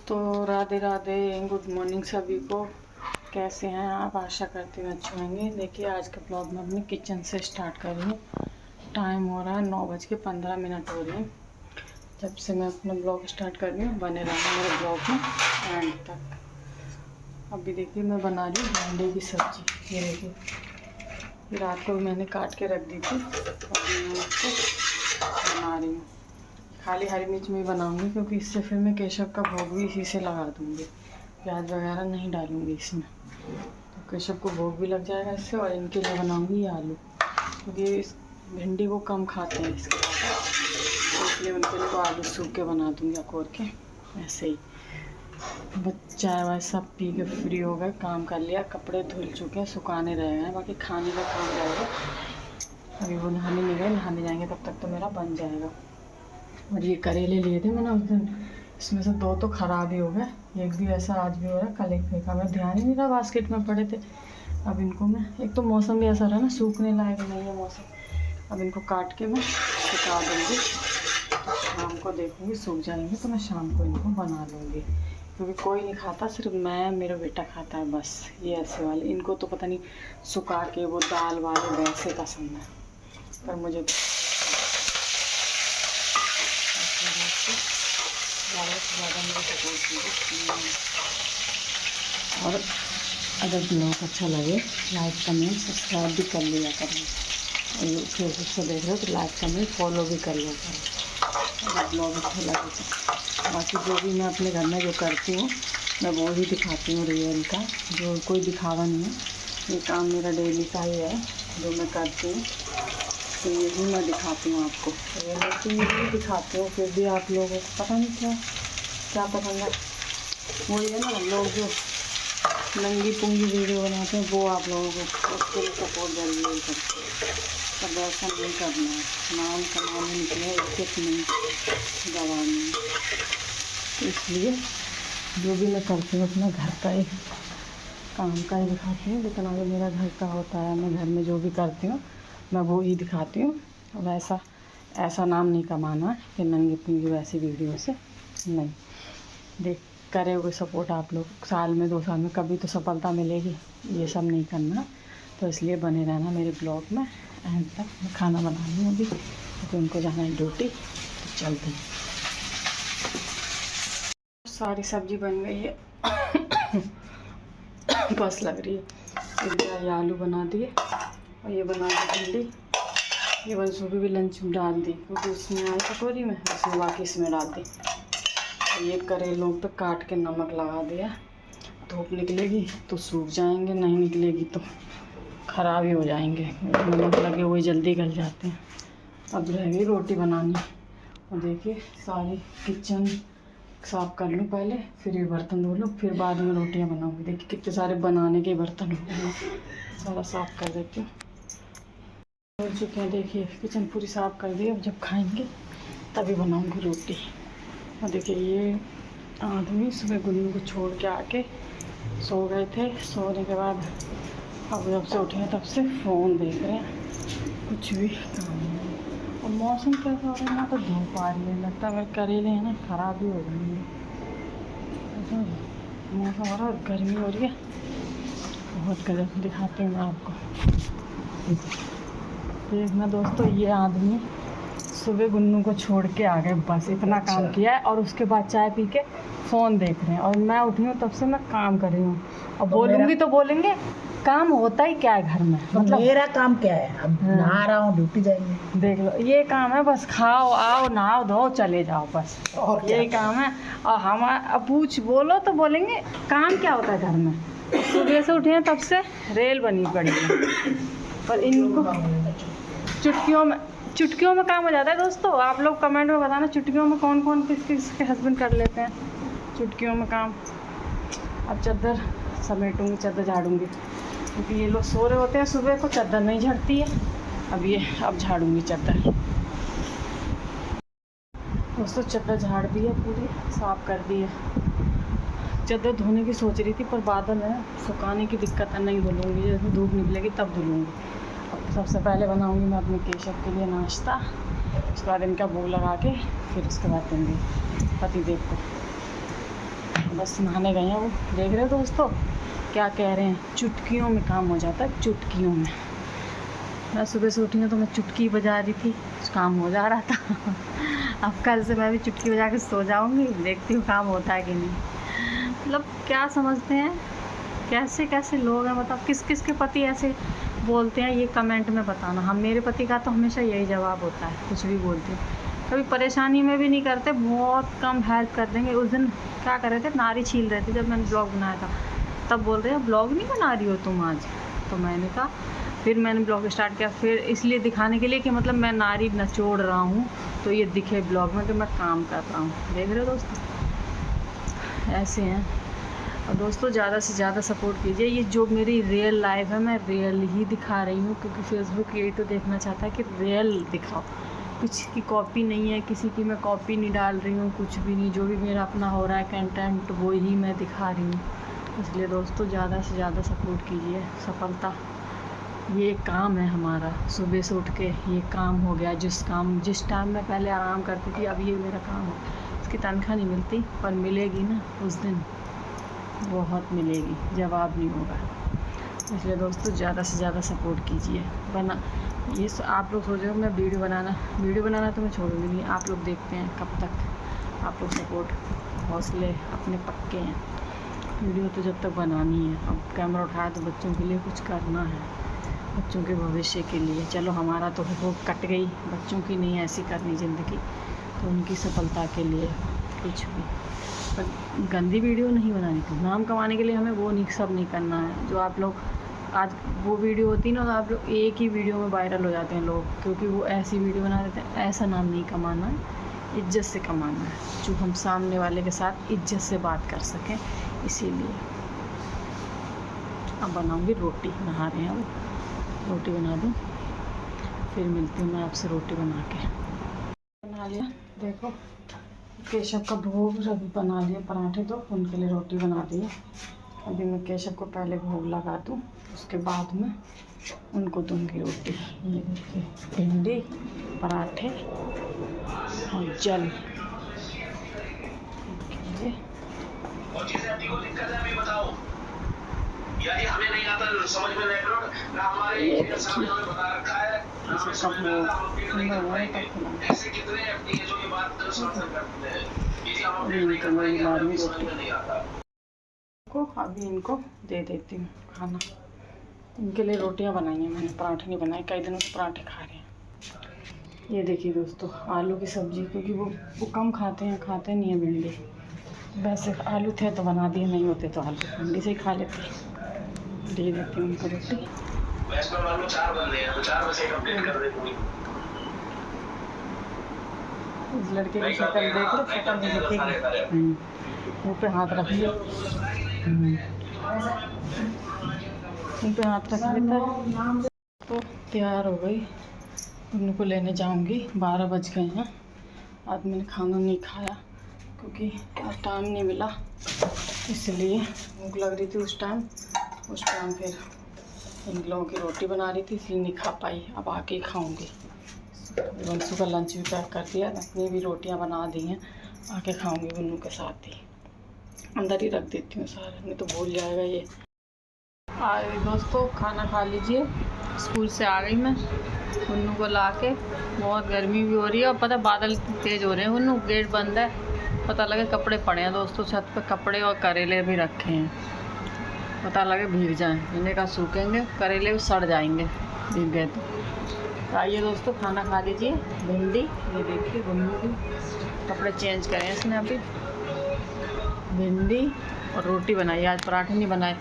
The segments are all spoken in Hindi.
तो राधे राधे, गुड मॉर्निंग सभी को। कैसे हैं आप? आशा करती हूँ अच्छे होंगे। देखिए आज के ब्लॉग में अपनी किचन से स्टार्ट कर रही हूँ। टाइम हो रहा है 9:15 हो रही है जब से मैं अपना ब्लॉग स्टार्ट कर रही हूँ। बने रहना मेरे ब्लॉग में एंड तक। अभी देखिए मैं बना रही हूँ भिंडी की सब्ज़ी। ये देखिए, ये रात को मैंने काट के रख दी थी, अभी मैं उसको बना रही हूँ। खाली हरी मिर्च में ही बनाऊंगी क्योंकि इससे फिर मैं केशव का भोग भी इसी से लगा दूंगी। प्याज वगैरह नहीं डालूंगी इसमें, तो केशव को भोग भी लग जाएगा इससे। और इनके लिए बनाऊंगी ये आलू, क्योंकि इस भिंडी को कम खाते हैं इसके बाद, तो इसलिए उनके लिए तो आलू सूख के बना दूंगी अकोर के। ऐसे ही चाय वाय सब पी के फ्री हो गए, काम कर लिया, कपड़े धुल चुके हैं, सुखाने रह गए हैं, बाकी खाने का काम रहेगा। अभी वो नहाने नहीं गए, नहाने जाएंगे तब तक तो मेरा बन जाएगा। और ये करेले लिए थे मैंने उस दिन, इसमें से 2 तो ख़राब ही हो गए, एक भी ऐसा आज भी हो रहा है। कल एक फेंका, मैं ध्यान ही नहीं रहा, बास्केट में पड़े थे। अब इनको मैं, एक तो मौसम भी ऐसा रहा ना, सूखने लायक नहीं है मौसम। अब इनको काट के मैं सुखा दूँगी, तो शाम को देखूँगी सूख जाएंगे तो मैं शाम को इनको बना लूँगी। क्योंकि कोई नहीं खाता, सिर्फ मैं, मेरा बेटा खाता है बस। ये ऐसे वाले, इनको तो पता नहीं सुखा के वो दाल वाले वैसे पसंद है, पर मुझे ज़्यादा से ज़्यादा मेरा सपोर्ट कीजिए। और अगर ब्लॉग अच्छा लगे लाइक कमेंट सब्सक्राइब भी कर लिया करें। और फेसबुक से देख रहे हो तो लाइक कमेंट फॉलो भी कर लिया करें अगर ब्लॉग अच्छा लगे तो। बाकी जो भी मैं अपने घर में जो करती हूँ मैं वो ही दिखाती हूँ, रियल का, जो कोई दिखावा नहीं है। ये काम मेरा डेली का ही है जो मैं करती हूँ, तो यही मैं दिखाती हूँ आपको। रियलिटी यही दिखाती हूँ, फिर भी आप लोगों को पता नहीं क्या पसंद है। वही है ना, लोग जो नंगी पुंगी वीडियो बनाते हैं वो आप लोगों को उसके लिए सपोर्ट जरूरी करते हैं। पर ऐसा नहीं करना है, नाम कमाने निकले इज्जत नहीं गंवानी। तो इसलिए जो भी मैं करती हूँ अपना घर का ही काम का ही दिखाती हूँ। लेकिन अगर मेरा घर का होता है, मैं घर में जो भी करती हूँ मैं वो ही दिखाती हूँ। और ऐसा नाम नहीं कमाना है कि नंगी पुंगी वैसी वीडियो से नहीं। देख करे हुए सपोर्ट आप लोग, साल में 2 साल में कभी तो सफलता मिलेगी, ये सब नहीं करना। तो इसलिए बने रहना मेरे ब्लॉग में एंड तक। मैं खाना बना रही हूँ अभी, क्योंकि उनको जाना है ड्यूटी, तो चलते हैं। सारी सब्जी बन गई है बस लग रही है। ये आलू बना दिए और ये बना दी भिंडी। ये वंशु की भी लंच में डाल दी, क्योंकि उसमें आई कटोरी में, उसमें बाकी इसमें डाल दी। ये करेलों पे काट के नमक लगा दिया, धूप निकलेगी तो सूख जाएंगे, नहीं निकलेगी तो ख़राब ही हो जाएंगे। नमक लगे हुए जल्दी गल जाते हैं। अब रह गई रोटी बनानी। और देखिए सारी किचन साफ़ कर लूँ पहले, फिर ये बर्तन धो लूँ, फिर बाद में रोटियां बनाऊँगी। देखिए कितने सारे बनाने के बर्तन हो गए, सारा साफ़ कर देती हूँ। हो चुके हैं, देखिए किचन पूरी साफ़ कर दी। अब जब खाएंगे तभी बनाऊँगी रोटी। और देखिए ये आदमी सुबह गुन्नू को छोड़ के आके सो गए थे, सोने के बाद अब जब से उठे हैं तब से फ़ोन देख रहे हैं, कुछ भी काम नहीं। और मौसम कैसा हो रहा है ना, तो धूप आ रही है, लगता है करेले हैं ना ख़राब ही हो जाएंगे। ऐसा मौसम हो रहा है, गर्मी हो रही है बहुत गजब। दिखाती हूँ मैं आपको, देखना दोस्तों। ये आदमी सुबह गुन्नू को छोड़ के आ गए, बस इतना काम किया है। और उसके बाद चाय पी के फ़ोन देख रहे हैं, और मैं उठी हूँ तब से मैं काम कर रही हूँ। और बोलूँगी तो बोलेंगे काम होता ही क्या है घर में, मतलब मेरा काम क्या है, अब नहा रहा हूँ, ड्यूटी जाएंगे। देख लो, ये काम है बस, खाओ आओ नहाओ धो चले जाओ, बस और यही काम है। और हम अब बोलो तो बोलेंगे काम क्या होता है घर में। सुबह से उठे हैं तब से रेल बनी पड़ी है, पर इनको चुटकियों में काम हो जाता है दोस्तों। आप लोग कमेंट में बताना चुटकियों में कौन कौन किसके हस्बैंड कर लेते हैं चुटकियों में काम। अब चादर समेटूँगी, चादर झाड़ूँगी, क्योंकि ये लोग सो रहे होते हैं सुबह को, चादर नहीं झड़ती है। अब झाड़ूँगी चादर। दोस्तों चादर झाड़ दी है, पूरी साफ़ कर दी है। चादर धोने की सोच रही थी, पर बादल है, सुखाने की दिक्कत है, नहीं धुलूँगी। जैसे धूप निकलेगी तब धुलूँगी। अब सबसे पहले बनाऊँगी मैं अपने केशव के लिए नाश्ता, उसके बाद इनका भोग लगा के फिर उसके बाद दूँगी पतिदेव को। बस नहाने गए हैं वो। देख रहे हो दोस्तों क्या कह रहे हैं, चुटकियों में काम हो जाता है, चुटकियों में। मैं सुबह से उठी हूँ तो मैं चुटकी बजा रही थी, काम हो जा रहा था। अब कल से मैं भी चुटकी बजा के सो जाऊँगी, देखती हूँ काम होता है कि नहीं। मतलब क्या समझते हैं, कैसे कैसे लोग हैं, मतलब किस किस के पति ऐसे बोलते हैं, ये कमेंट में बताना। हम मेरे पति का तो हमेशा यही जवाब होता है, कुछ भी बोलते हैं, कभी परेशानी में भी नहीं करते, बहुत कम हेल्प कर देंगे। उस दिन क्या कर रहे थे, नारी छील रहे थे जब मैंने ब्लॉग बनाया था, तब बोल रहे हैं ब्लॉग नहीं बना रही हो तुम आज। तो मैंने कहा, फिर मैंने ब्लॉग स्टार्ट किया, फिर इसलिए दिखाने के लिए कि मतलब मैं नारी नचोड़ रहा हूँ तो ये दिखे ब्लॉग में कि मैं काम कर रहा हूँ। देख रहे हो दोस्तों, ऐसे हैं। और दोस्तों ज़्यादा से ज़्यादा सपोर्ट कीजिए। ये जो मेरी रियल लाइफ है, मैं रियल ही दिखा रही हूँ, क्योंकि फेसबुक यही तो देखना चाहता है कि रियल दिखाओ, किसी की कॉपी नहीं है, किसी की मैं कॉपी नहीं डाल रही हूँ, कुछ भी नहीं। जो भी मेरा अपना हो रहा है कंटेंट वो ही मैं दिखा रही हूँ। इसलिए दोस्तों ज़्यादा से ज़्यादा सपोर्ट कीजिए। सफलता ये काम है हमारा, सुबह से उठ के ये काम हो गया। जिस टाइम मैं पहले आराम करती थी, अब ये मेरा काम है। इसकी तनख्वाह नहीं मिलती, पर मिलेगी ना उस दिन, बहुत मिलेगी, जवाब नहीं होगा। इसलिए दोस्तों ज़्यादा से ज़्यादा सपोर्ट कीजिए। ये आप लोग सोच रहे हो मैं वीडियो बनाना तो मैं छोड़ूंगी नहीं। आप लोग देखते हैं कब तक, आप लोग सपोर्ट, हौसले अपने पक्के हैं। वीडियो तो जब तक बनानी है, अब कैमरा उठाया तो बच्चों के लिए कुछ करना है, बच्चों के भविष्य के लिए। चलो हमारा तो वो कट गई, बच्चों की नहीं ऐसी करनी ज़िंदगी, तो उनकी सफलता के लिए कुछ भी। पर गंदी वीडियो नहीं बनानी थी, नाम कमाने के लिए हमें वो नहीं, सब नहीं करना है। जो आप लोग आज वो वीडियो होती है ना, तो आप लोग एक ही वीडियो में वायरल हो जाते हैं लोग, क्योंकि वो ऐसी वीडियो बना देते हैं। ऐसा नाम नहीं कमाना है, इज्जत से कमाना है, जो हम सामने वाले के साथ इज्जत से बात कर सकें। इसीलिए अब बनाऊंगी रोटी, नहा रहे हैं वो, रोटी बना दूँ, फिर मिलती हूँ मैं आपसे रोटी बना के। बना लिया, देखो केशव का भोग अभी बना लिया, पराठे तो उनके लिए रोटी बना दी है। अभी मैं केशव को पहले भोग लगा दूँ, उसके बाद में उनको दूँगी रोटी। ये देखिए भिंडी, पराठे और जल। यदि हमें नहीं आता, समझ में नहीं करो ना, हमारे सामने बता रखा है, हमें समझ में आता, हम ऐसे कितने अपनी जो ये बात समर्थन करते हैं, यदि हम अपने नहीं कर पाएंगे, हमें समझ में नहीं आता। अभी इनको दे देती हूँ खाना। इनके लिए रोटियां बनाई हैं मैंने, पराठे नहीं बनाए, कई दिनों से पराठे खा रहे हैं। ये देखिए दोस्तों, आलू की सब्ज़ी, क्योंकि वो कम खाते नहीं है भिंडी। वैसे आलू थे तो बना दिए, नहीं होते तो आलू भिंडी से ही खा लेते। दे देती हूँ उनको रोटी। इस लड़के की शक्ल देख लो, शक्ल नहीं दिखेगी। मुँह पे हाथ रख लिया, मुँह पे हाथ रख लेता। तो तैयार हो गई, उनको लेने जाऊंगी। 12 बज गए हैं। आज मैंने खाना नहीं खाया क्योंकि आज टाइम नहीं मिला, इसलिए भूख लग रही थी उस टाइम फिर इन लोगों की रोटी बना रही थी, इसलिए नहीं खा पाई। अब आके ही खाऊंगी। वंशु का लंच भी पैक कर दिया, अपनी भी रोटियां बना दी हैं, आके खाऊंगी बुन्नू के साथ ही। अंदर ही रख देती हूँ सारा, नहीं तो भूल जाएगा ये। दोस्तों खाना खा लीजिए। स्कूल से आ गई मैं, बुन्नू को ला के। बहुत गर्मी भी हो रही है और पता बादल तेज़ हो रहे हैं। बुन्नू गेट बंद है, पता लगे कपड़े पड़े हैं दोस्तों छत पे, कपड़े और करेले भी रखे हैं, पता लगे भीग जाएं। इन्हें का सूखेंगे, करेले भी सड़ जाएंगे भीग गए तो आइए दोस्तों खाना खा लीजिए। भिंडी, ये देखिए बुन्नू की कपड़े चेंज करें इसने अभी। भिंडी और रोटी बनाई, आज पराठे नहीं बनाए।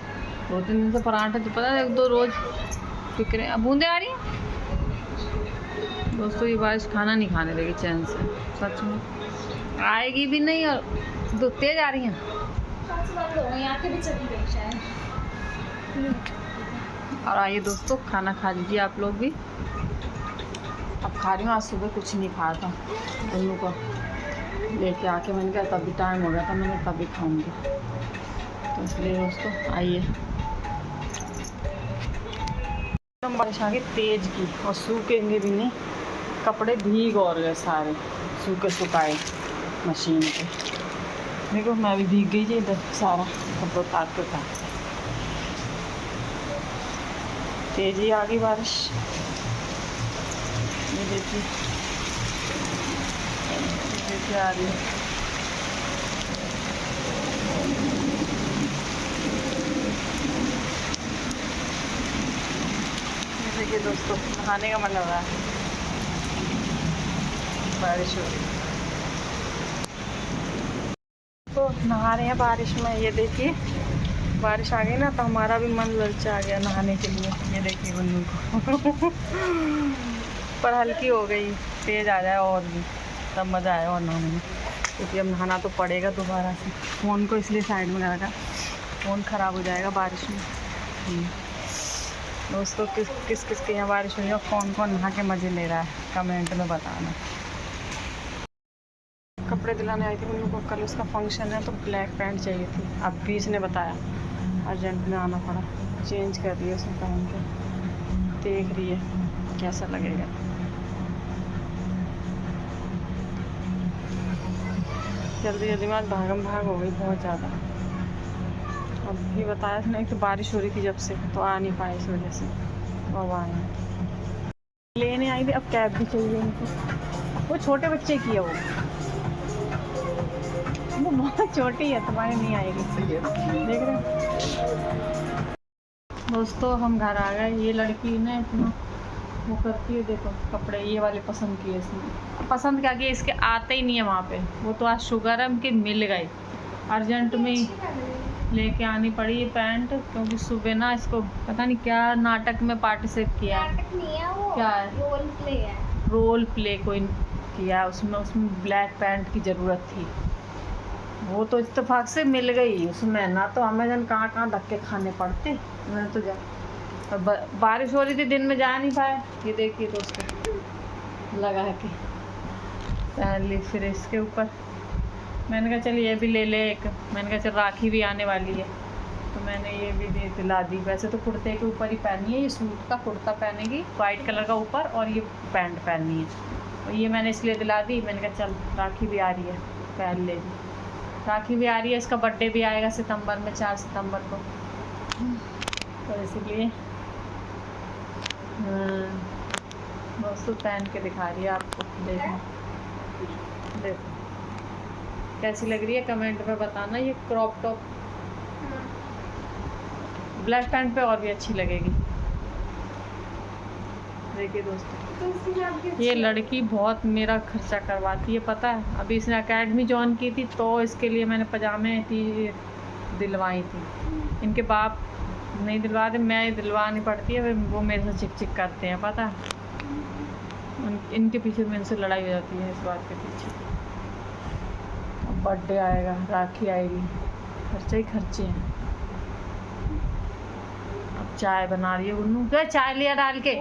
2-3 दिन से पराठे तो पता है 1-2 रोज़ फिक्रे। अब बूंदे आ रही हैं दोस्तों, ये बारिश खाना नहीं खाने देगी चैन से, सच में आएगी भी नहीं। और दो तेज आ रही हैं, और आइए दोस्तों खाना खा लीजिए आप लोग भी। अब खा रही हूँ, आज सुबह कुछ नहीं खाया था, बुन्नू को लेके आके मैंने कहा तभी टाइम हो गया था, मैंने तभी खाऊंगी, तो इसलिए दोस्तों आइए। एकदम बारिश आ गई तेज की, और सूखेंगे भी नहीं, कपड़े भीग और गए सारे, सूखे सुखाए मशीन पे। देखो मैं भी भीग गई जी, इधर सारा कपड़ा उतार के तेजी आ गई बारिश। ये देखिए आ रही है। देखिए दोस्तों, नहाने का मन हो रहा है, बारिश हो रही है तो नहा रहे हैं बारिश में। ये देखिए बारिश आ गई ना तो हमारा भी मन ललचा आ गया नहाने के लिए। ये देखिए गुन्नू को पर हल्की हो गई, तेज़ आ जाए और भी तब मज़ा आया और नहाने में, क्योंकि अब नहाना तो पड़ेगा दोबारा से। फ़ोन को इसलिए साइड में रखा, फ़ोन ख़राब हो जाएगा बारिश में। दोस्तों किस के यहाँ बारिश हुई है, कौन कौन नहा के मज़े ले रहा है, कमेंट में बताना। कपड़े दिलाने आई थी उन लोगों को, कल उसका फंक्शन है तो ब्लैक पैंट चाहिए थी। अब भी इसने बताया अर्जेंट में आना पड़ा, चेंज कर रही है उसने पहन के, देख रही है कैसा लगेगा। जल्दी जल्दी में भागम भाग हो गई बहुत ज़्यादा। अब भी बताया था नहीं तो बारिश हो रही थी जब से, तो आ नहीं पाए इस वजह से। अब आए लेने आई थी, अब कैब भी चाहिए उनको। वो छोटे बच्चे की है, वो बहुत छोटी है, तुम्हारे नहीं आएगी। देख रहे हो दोस्तों, हम घर आ गए। ये लड़की ना इतना वो करती है, देखो कपड़े ये वाले पसंद किए इसने। पसंद क्या किया, इसके आते ही नहीं है वहाँ पे। वो तो आज शुगर है उनके मिल गए, अर्जेंट में लेके आनी पड़ी ये पैंट, क्योंकि सुबह ना इसको पता नहीं क्या नाटक में पार्टिसिपेट किया है। क्या है, रोल प्ले है, रोल प्ले कोई किया है उसमें ब्लैक पैंट की ज़रूरत थी। वो तो इत्तेफाक से मिल गई उसमें, ना तो हमें जन कहाँ धक्के खाने पड़ते। मैं तो जा बारिश हो रही थी, दिन में जा नहीं पाए। ये देखिए दोस्तों लगा के पहन ली। फिर इसके ऊपर मैंने कहा चल ये भी ले ले एक। मैंने कहा चल राखी भी आने वाली है तो मैंने ये भी दिला दी। वैसे तो कुर्ते के ऊपर ही पहनी है, ये सूट का कुर्ता पहनेगी वाइट कलर का ऊपर, और ये पैंट पहननी है। और ये मैंने इसलिए दिला दी, मैंने कहा चल राखी भी आ रही है पहन लेगी। राखी भी आ रही है, इसका बर्थडे भी आएगा सितंबर में, 4 सितंबर को, तो इसीलिए दोस्तों पहन के दिखा रही है आपको। देखो कैसी लग रही है, कमेंट में बताना। ये क्रॉप टॉप ब्लैक पैंट पे और भी अच्छी लगेगी। देखिए दोस्तों, ये लड़की बहुत मेरा खर्चा करवाती है, पता है। अभी इसने एकेडमी ज्वाइन की थी तो इसके लिए मैंने पजामे दिलवाई थी। इनके बाप नहीं दिलवाते, मैं दिलवानी पड़ती है। वो मेरे से चिक चिक करते हैं, पता है। इनके पीछे मेरे से लड़ाई हो जाती है इस बात के पीछे। अब बर्थडे आएगा, राखी आएगी, खर्चे ही खर्चे हैं। अब चाय बना रही है गुन्नू, क्या चाय लिया डाल के,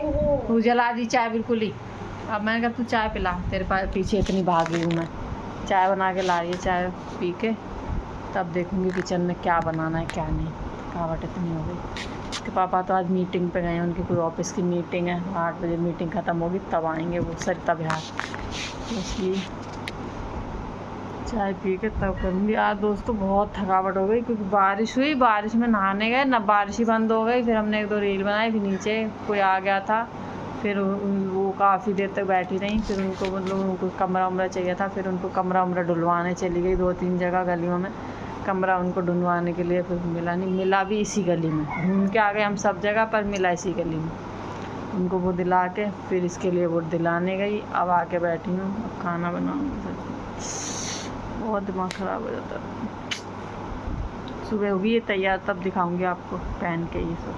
तू जला दी चाय बिल्कुल ही। अब मैंने कहा तू चाय पिला, तेरे पास पीछे इतनी भाग रही हूँ मैं। चाय बना के ला रही है, चाय पी के तब देखूँगी किचन में क्या बनाना है क्या नहीं। थकावट इतनी हो गई। उसके पापा तो आज मीटिंग पे गए हैं, उनकी कोई ऑफिस की मीटिंग है। 8 बजे मीटिंग ख़त्म होगी तब आएंगे वो, सरिता बिहार। इसलिए चाय पी के तब करूँगी। आज दोस्तों बहुत थकावट हो गई, क्योंकि बारिश हुई, बारिश में नहाने गए ना, बारिश ही बंद हो गई। फिर हमने 1-2 रील बनाई, फिर नीचे कोई आ गया था, फिर वो काफ़ी देर तक बैठी रहीं। फिर उनको मतलब उनको कमरा उमरा चाहिए था, फिर उनको कमरा उमरा ढुलवाने चली गई 2-3 जगह गलियों में। कमरा उनको ढूंढवाने के लिए फिर मिला नहीं, मिला भी इसी गली में। ढूंढ के आ गए हम सब जगह, पर मिला इसी गली में। उनको वो दिला के फिर इसके लिए वो दिलाने गई। अब आके बैठी हूँ, अब खाना बनाऊँगी। बहुत दिमाग ख़राब हो जाता है। सुबह होगी ये तैयार, तब दिखाऊंगी आपको पहन के ये सब।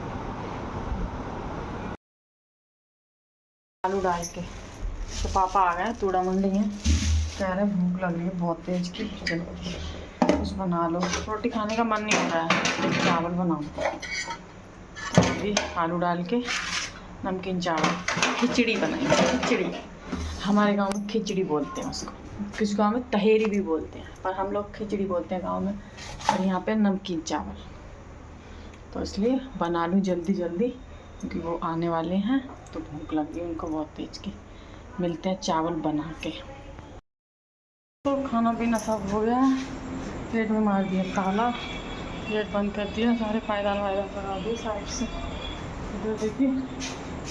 आलू डाल के तो पापा आ गए, तूड़ा मंडी है, कह रहे भूख लग रही है बहुत तेज की, कुछ बना लो। रोटी खाने का मन नहीं हो रहा है, चावल बनाऊँ। तो अभी आलू डाल के नमकीन चावल, खिचड़ी बनाई। खिचड़ी हमारे गांव में खिचड़ी बोलते हैं उसको, किस गांव में तहेरी भी बोलते हैं, पर हम लोग खिचड़ी बोलते हैं गांव में। और यहाँ पे नमकीन चावल, तो इसलिए बना लूँ जल्दी जल्दी, क्योंकि वो आने वाले हैं तो भूख लगी उनको बहुत तेज की। मिलते हैं चावल बना के। तो खाना पीना सब हो गया, गेट में मार दिया ताला, गेट बंद कर दिया, सारे पायदान वायदान लगा दिए साइड से। इधर देखिए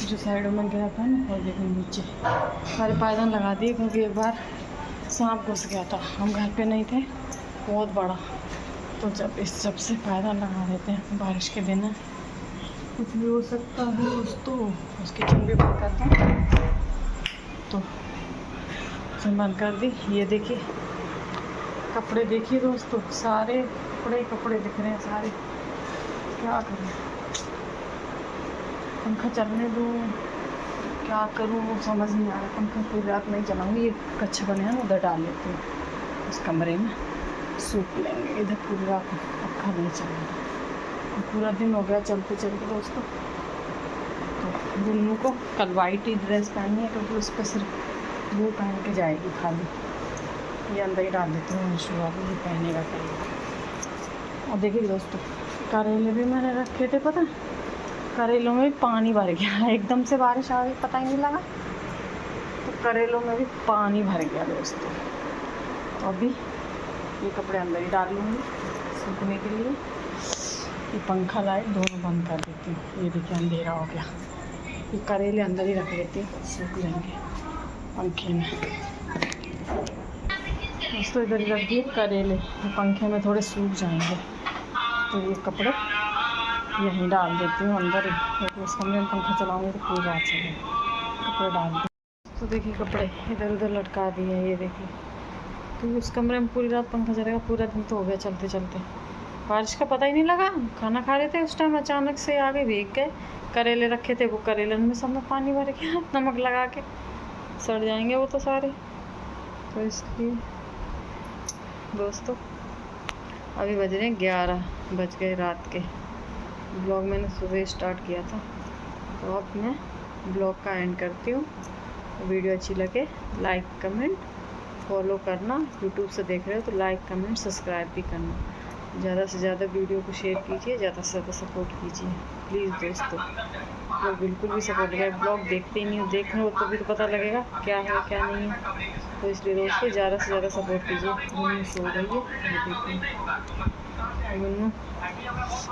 जो साइड में गया था ना, और देखिए नीचे सारे पायदान लगा दिए, क्योंकि एक बार सांप घुस गया था, हम घर पे नहीं थे, बहुत बड़ा। तो जब इस सब से पायदान लगा देते हैं, बारिश के दिन है, कुछ भी हो सकता है दोस्तों। उसकी किचन भी बंद करता हूँ, तो किचन बंद कर दी। ये देखिए कपड़े, देखिए दोस्तों सारे कपड़े दिख रहे हैं सारे। क्या करूँ, पंखा चलने दूँ, क्या करूँ वो समझ नहीं आ रहा। पंखा पूरी रात नहीं चलाऊँगी, ये कच्छा बने हैं ना उधर डाल लेती हूँ उस कमरे में, सूख लेंगे। इधर पूरी रात पंखा नहीं चलेगा, पूरा दिन हो गया चलते चलते दोस्तों। तो गुन्नू को कल वाइट ही ड्रेस पहननी है, क्योंकि उस पर सिर्फ वो पहन के जाएगी खाली। ये अंदर ही डाल देती हूँ, अंशु वाली ये पहनेगा करेगा। और देखिए दोस्तों करेले भी मैंने रखे थे, पता करेलों में भी पानी भर गया, एकदम से बारिश आ गई, पता ही नहीं लगा, तो करेलों में भी पानी भर गया दोस्तों। तो अभी ये कपड़े अंदर ही डाल लूँगी सूखने के लिए। ये पंखा लाइट दोनों बंद कर देती हूँ। ये देखिए अंधेरा हो गया, ये करेले अंदर ही रख लेती हूँ, सूख लेंगे पंखे में दोस्तों। इधर ही रख दिए करेले, ये पंखे में थोड़े सूख जाएंगे, तो ये कपड़े यहीं डाल देती हूँ अंदर ही, क्योंकि उस कमरे में पंखा चलाऊँगी तो पूरी रात चले। कपड़े डाल दिए तो देखिए कपड़े इधर उधर लटका दिए, ये देखिए, क्योंकि उस कमरे में पूरी रात पंखा चलेगा। पूरा दिन तो हो गया चलते चलते, बारिश का पता ही नहीं लगा। खाना खा रहे थे उस टाइम, अचानक से आगे भीग गए। करेले रखे थे, वो करेलन में सब में पानी भर गया, नमक लगा के, सड़ जाएंगे वो तो सारे। तो इसलिए दोस्तों अभी बज रहे 11 बज गए रात के। ब्लॉग मैंने सुबह स्टार्ट किया था, तो अब मैं ब्लॉग का एंड करती हूँ। वीडियो अच्छी लगे लाइक कमेंट फॉलो करना, यूट्यूब से देख रहे हो तो लाइक कमेंट सब्सक्राइब भी करना। ज़्यादा से ज़्यादा वीडियो को शेयर कीजिए, ज़्यादा से ज़्यादा सपोर्ट कीजिए प्लीज़ दोस्तों। लोग बिल्कुल भी सपोर्ट करें, ब्लॉग देखते ही नहीं हो, देख रहे हो तो भी तो पता लगेगा क्या है क्या नहीं है। तो इसलिए दोस्तों ज़्यादा से ज़्यादा सपोर्ट कीजिए। गुन्नू सो गई है, गुन्नू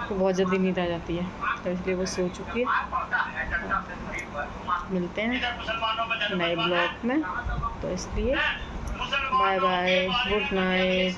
को बहुत जल्दी नींद आ जाती है, तो इसलिए वो सो चुकी है। मिलते हैं नए ब्लॉग में, तो इसलिए बाय बाय, गुड नाइट।